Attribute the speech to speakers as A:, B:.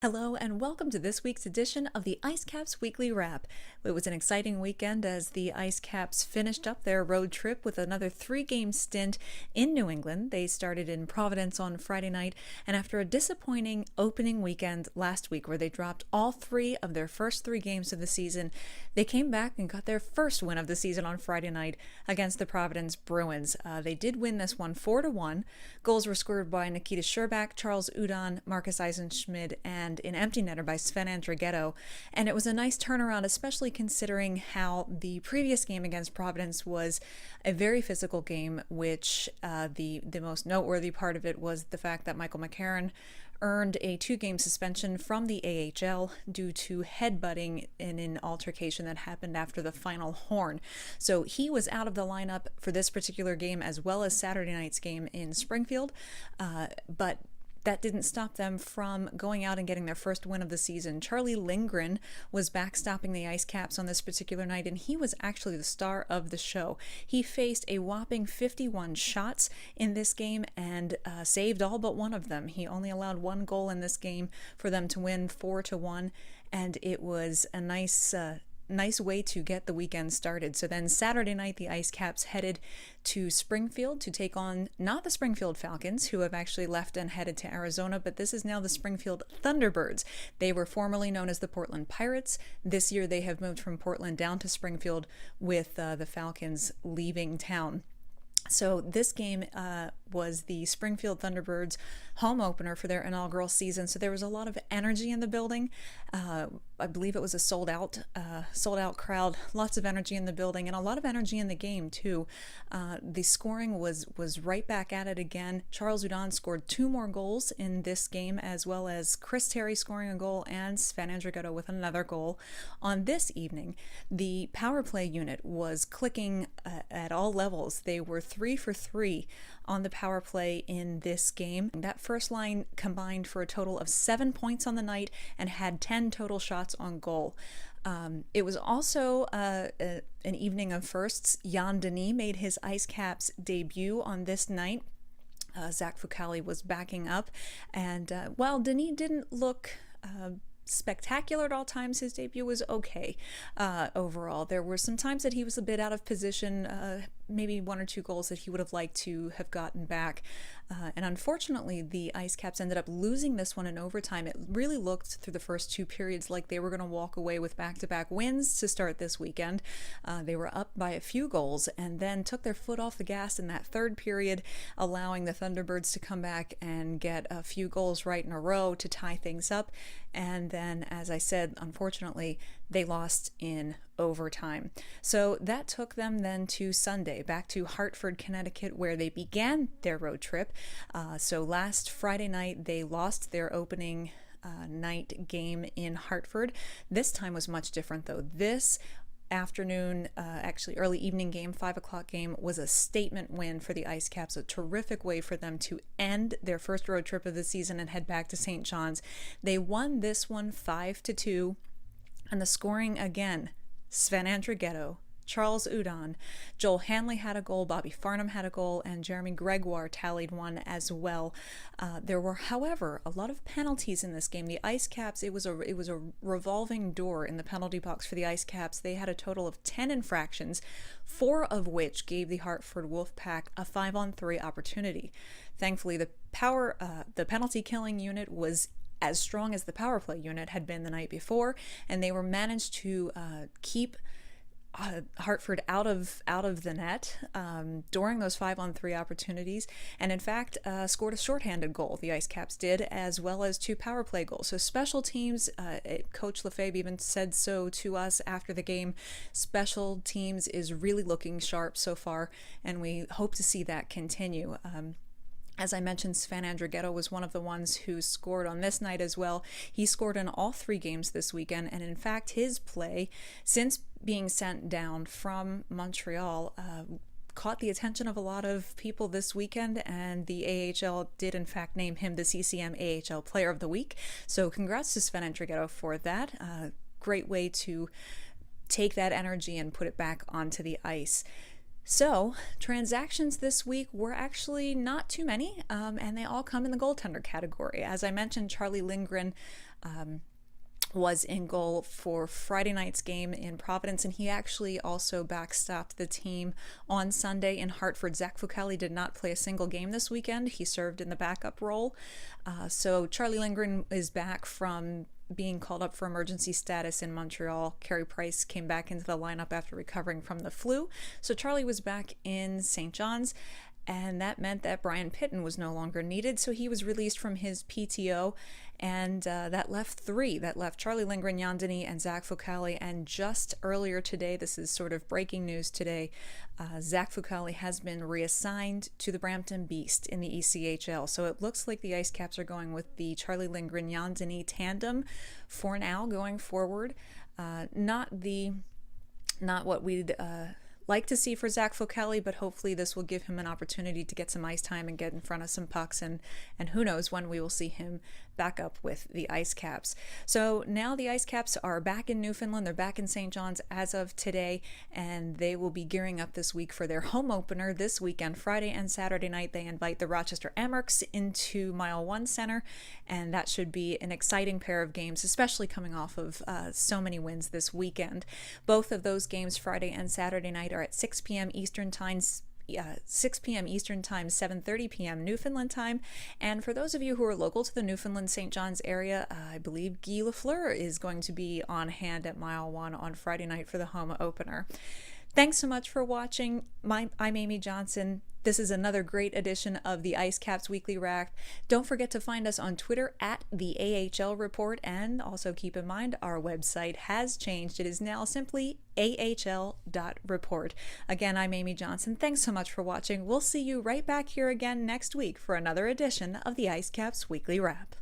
A: Hello and welcome to this week's edition of the IceCaps Weekly Wrap. It was an exciting weekend as the IceCaps finished up their road trip with another three-game stint in New England. They started in Providence on Friday night, and after a disappointing opening weekend last week where they dropped all three of their first three games of the season, they came back and got their first win of the season on Friday night against the Providence Bruins. They did win this one 4-1. Goals were scored by Nikita Scherbak, Charles Udon, Marcus Eisenschmidt, and an empty netter by Sven Andrighetto, and it was a nice turnaround, especially considering how the previous game against Providence was a very physical game, which the most noteworthy part of it was the fact that Michael McCarron earned a 2-game suspension from the AHL due to headbutting in an altercation that happened after the final horn. So he was out of the lineup for this particular game as well as Saturday night's game in Springfield, but that didn't stop them from going out and getting their first win of the season. Charlie Lindgren was backstopping the IceCaps on this particular night, and he was actually the star of the show. He faced a whopping 51 shots in this game and saved all but one of them. He only allowed one goal in this game for them to win 4-1, and it was a nice way to get the weekend started. So then Saturday night, the IceCaps headed to Springfield to take on not the Springfield Falcons, who have actually left and headed to Arizona, but this is now the Springfield Thunderbirds. They were formerly known as the Portland Pirates. This year they have moved from Portland down to Springfield with the Falcons leaving town. So this game was the Springfield Thunderbirds home opener for their inaugural season. So there was a lot of energy in the building. I believe it was a sold out crowd, lots of energy in the building and a lot of energy in the game too. The scoring was right back at it again. Charles Udon scored 2 more goals in this game, as well as Chris Terry scoring a goal and Sven Andrighetto with another goal. On this evening, the power play unit was clicking at all levels. They were 3 for 3 on the power play in this game. That first line combined for a total of 7 points on the night and had 10 total shots on goal. It was also an evening of firsts. Jan Denis made his IceCaps debut on this night. Zach Fucali was backing up, and while Denis didn't look spectacular at all times, his debut was okay overall. There were some times that he was a bit out of position, maybe 1 or 2 goals that he would have liked to have gotten back. And unfortunately, the IceCaps ended up losing this one in overtime. It really looked through the first 2 periods like they were going to walk away with back-to-back wins to start this weekend. They were up by a few goals and then took their foot off the gas in that third period, allowing the Thunderbirds to come back and get a few goals right in a row to tie things up. And then, as I said, unfortunately, they lost in overtime. So that took them then to Sunday, back to Hartford, Connecticut, where they began their road trip. So last Friday night, they lost their opening night game in Hartford. This time was much different, though. This afternoon, actually early evening game, 5 o'clock game, was a statement win for the IceCaps, a terrific way for them to end their first road trip of the season and head back to St. John's. They won this one 5-2, and the scoring again, Sven Andrighetto, Charles Udon, Joel Hanley had a goal, Bobby Farnham had a goal, and Jeremy Gregoire tallied one as well. There were, however, a lot of penalties in this game. The IceCaps, it was a revolving door in the penalty box for the IceCaps. They had a total of 10 infractions, 4 of which gave the Hartford Wolfpack a 5-on-3 opportunity. Thankfully, the penalty killing unit was as strong as the power play unit had been the night before, and they were managed to keep Hartford out of the net during those 5-on-3 opportunities, and in fact scored a shorthanded goal. The IceCaps did, as well as 2 power play goals. So special teams, Coach Lefebvre even said so to us after the game. Special teams is really looking sharp so far, and we hope to see that continue. As I mentioned, Sven Andrighetto was one of the ones who scored on this night as well. He scored in all 3 games this weekend, and in fact, his play, since being sent down from Montreal, caught the attention of a lot of people this weekend, and the AHL did in fact name him the CCM AHL Player of the Week. So congrats to Sven Andrighetto for that. Great way to take that energy and put it back onto the ice. So, transactions this week were actually not too many, and they all come in the goaltender category. As I mentioned, Charlie Lindgren was in goal for Friday night's game in Providence, and he actually also backstopped the team on Sunday in Hartford. Zach Fucale did not play a single game this weekend. He served in the backup role. So Charlie Lindgren is back from being called up for emergency status in Montreal. Carey Price came back into the lineup after recovering from the flu. So Charlie was back in St. John's, and that meant that Brian Pitton was no longer needed, so he was released from his PTO, and that left three. That left Charlie Lindgren, Jan Denis, and Zach Fucale. And just earlier today, this is sort of breaking news today, Zach Fucale has been reassigned to the Brampton Beast in the ECHL. So it looks like the IceCaps are going with the Charlie Lindgren, Jan Denis tandem for now going forward. Not what we'd like to see for Zach Fucale, but hopefully this will give him an opportunity to get some ice time and get in front of some pucks, and who knows when we will see him back up with the IceCaps. So now the IceCaps are back in Newfoundland. They're back in St. John's as of today, and they will be gearing up this week for their home opener this weekend. Friday and Saturday night, they invite the Rochester Amerks into Mile One Center, and that should be an exciting pair of games, especially coming off of so many wins this weekend. Both of those games, Friday and Saturday night, are at 6 p.m. Eastern Time. 6 p.m. Eastern Time, 7:30 p.m. Newfoundland Time. And for those of you who are local to the Newfoundland St. John's area, I believe Guy Lafleur is going to be on hand at Mile One on Friday night for the home opener. Thanks so much for watching. I'm Amy Johnson. This is another great edition of the IceCaps Weekly Wrap. Don't forget to find us on Twitter at the AHL Report, and also keep in mind our website has changed. It is now simply ahl.report. Again, I'm Amy Johnson. Thanks so much for watching. We'll see you right back here again next week for another edition of the IceCaps Weekly Wrap.